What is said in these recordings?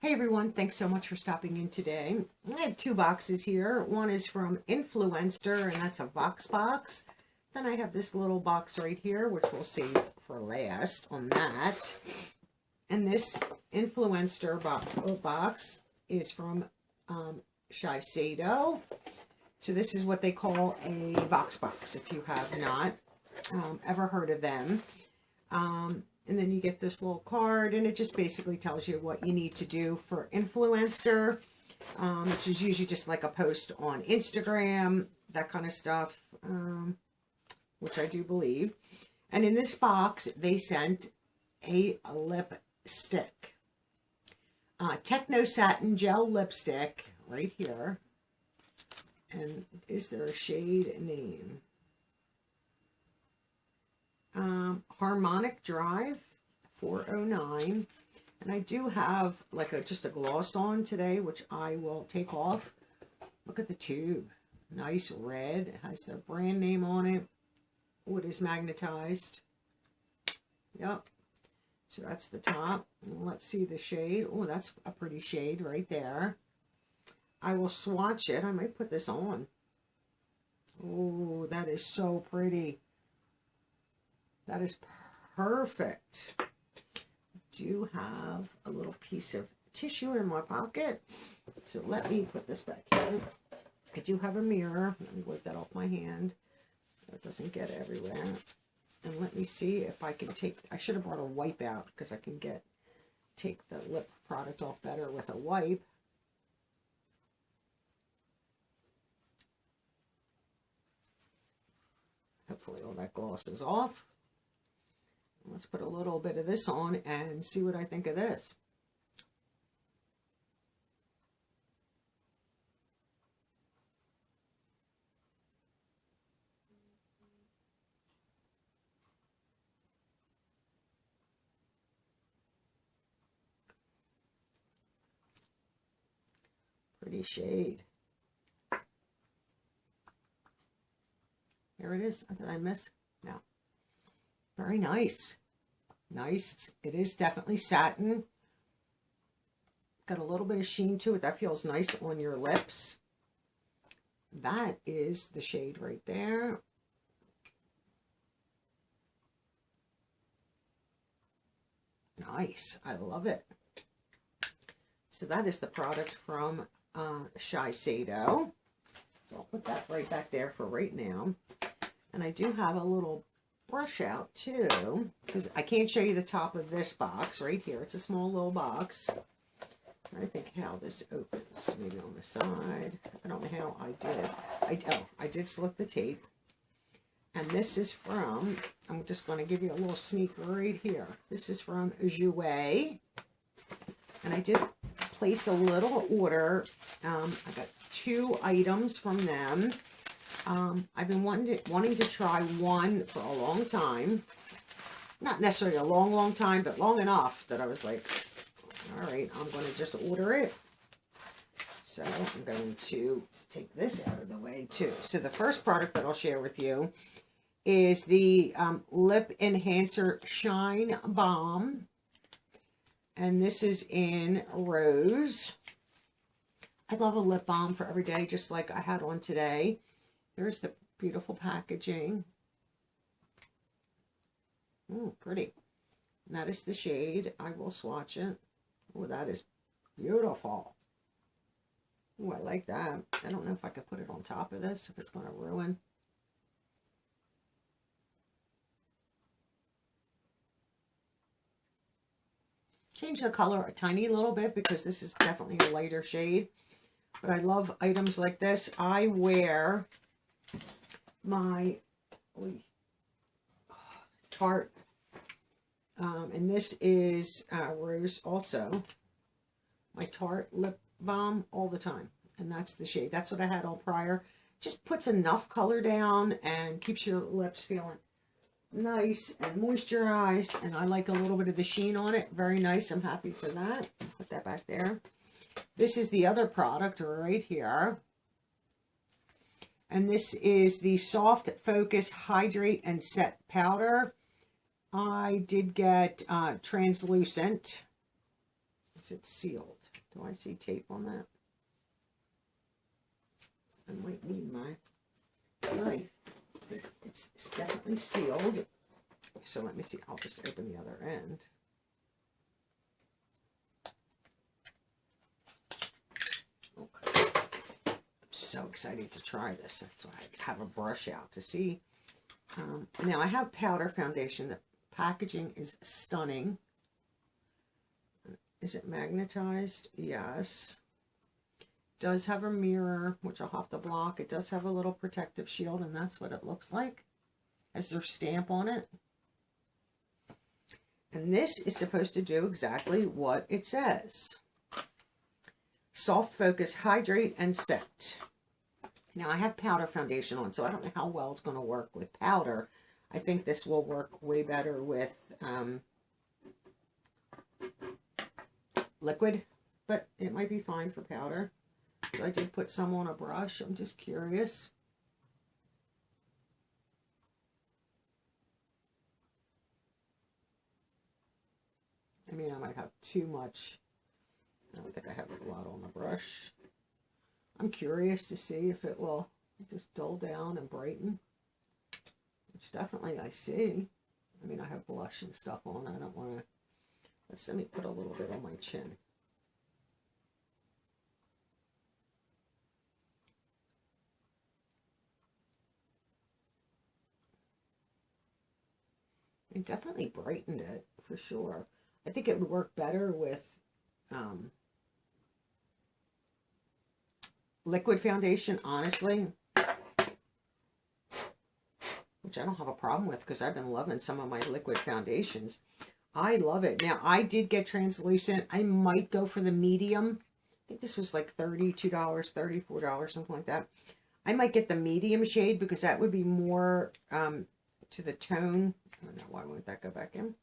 Hey everyone, thanks so much for stopping in today. I have two boxes here. One is from Influenster, and that's a VoxBox. Then I have this little box right here, which we'll save for last on that. And this Influenster box is from Shiseido. So this is what they call a VoxBox, if you have not ever heard of them. And then you get this little card, and it just basically tells you what you need to do for Influenster, which is usually just like a post on Instagram, that kind of stuff, which I do believe. And in this box, they sent a lipstick. Technosatin gel lipstick right here. And is there a shade name? Harmonic Drive 409, and I do have like just a gloss on today, which I will take off. Look at the tube, nice red. It has their brand name on it. Oh, it is magnetized. Yep. So that's the top. Let's see the shade. Oh, that's a pretty shade right there. I will swatch it. I might put this on. Oh, that is so pretty. That is perfect. I do have a little piece of tissue in my pocket, so let me put this back in. I do have a mirror. Let me wipe that off my hand so it doesn't get everywhere. And let me see if I can take, I should have brought a wipe out because I can take the lip product off better with a wipe. Hopefully all that gloss is off. Let's put a little bit of this on and see what I think of this. Pretty shade. There it is. Did I miss? No. Very nice. Nice. It is definitely satin. Got a little bit of sheen to it. That feels nice on your lips. That is the shade right there. Nice. I love it. So that is the product from Shiseido. So I'll put that right back there for right now. And I do have a little brush out too, because I can't show you the top of this box right here. It's a small little box. I think how this opens, maybe on the side. I don't know how I did. I did slip the tape. And this is from, I'm just going to give you a little sneak right here. This is from Jouer. And I did place a little order. I got 2 items from them. I've been wanting to try one for a long time. Not necessarily a long time, but long enough that I was like, all right, I'm going to just order it. So I'm going to take this out of the way too. So the first product that I'll share with you is the Lip Enhancer Shine Balm. And this is in Rose. I love a lip balm for every day, just like I had on today. There's the beautiful packaging. Oh, pretty. And that is the shade. I will swatch it. Oh, that is beautiful. Oh, I like that. I don't know if I could put it on top of this, if it's going to ruin. Change the color a tiny little bit because this is definitely a lighter shade. But I love items like this. I wear my Tarte, and this is Rose also, my Tarte lip balm all the time, and that's the shade. That's what I had on prior. Just puts enough color down and keeps your lips feeling nice and moisturized, and I like a little bit of the sheen on it. Very nice. I'm happy for that. Put that back there. This is the other product right here. And this is the Soft Focus Hydrate and Set Powder. I did get translucent. Is it sealed? Do I see tape on that? I might need my knife. It's definitely sealed. So let me see. I'll just open the other end. Okay. I'm so excited to try this. That's why I have a brush out to see. Now I have powder foundation. The packaging is stunning. Is it magnetized? Yes. Does have a mirror, which I'll have to block. It does have a little protective shield, and that's what it looks like. Has their stamp on it. And this is supposed to do exactly what it says. Soft focus, hydrate, and set. Now I have powder foundation on, so I don't know how well it's going to work with powder. I think this will work way better with liquid, but it might be fine for powder. So I did put some on a brush. I'm just curious. I mean, I might have too much. I don't think I have a lot on the brush. I'm curious to see if it will just dull down and brighten, which definitely I see. I mean, I have blush and stuff on. I don't want to. Let me put a little bit on my chin. It definitely brightened it, for sure. I think it would work better with liquid foundation, honestly. Which I don't have a problem with, because I've been loving some of my liquid foundations. I love it. Now, I did get translucent. I might go for the medium. I think this was like $32, $34, something like that. I might get the medium shade, because that would be more to the tone. I don't know, why won't that go back in?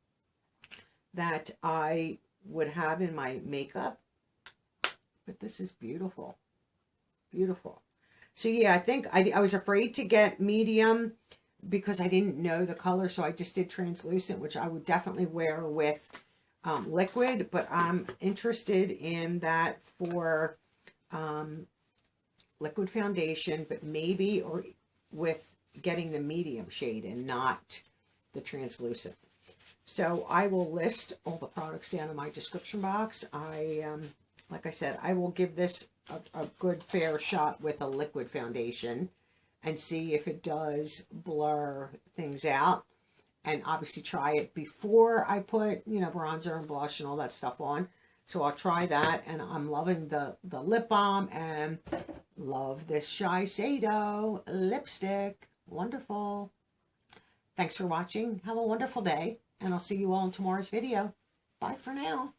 That I would have in my makeup. But this is beautiful. Beautiful. So yeah, I think I was afraid to get medium because I didn't know the color. So I just did translucent, which I would definitely wear with liquid. But I'm interested in that for liquid foundation, but maybe or with getting the medium shade and not the translucent. So I will list all the products down in my description box. Like I said, I will give this a good fair shot with a liquid foundation and see if it does blur things out. And obviously try it before I put, you know, bronzer and blush and all that stuff on. So I'll try that. And I'm loving the lip balm and love this Shiseido lipstick. Wonderful. Thanks for watching. Have a wonderful day. And I'll see you all in tomorrow's video. Bye for now.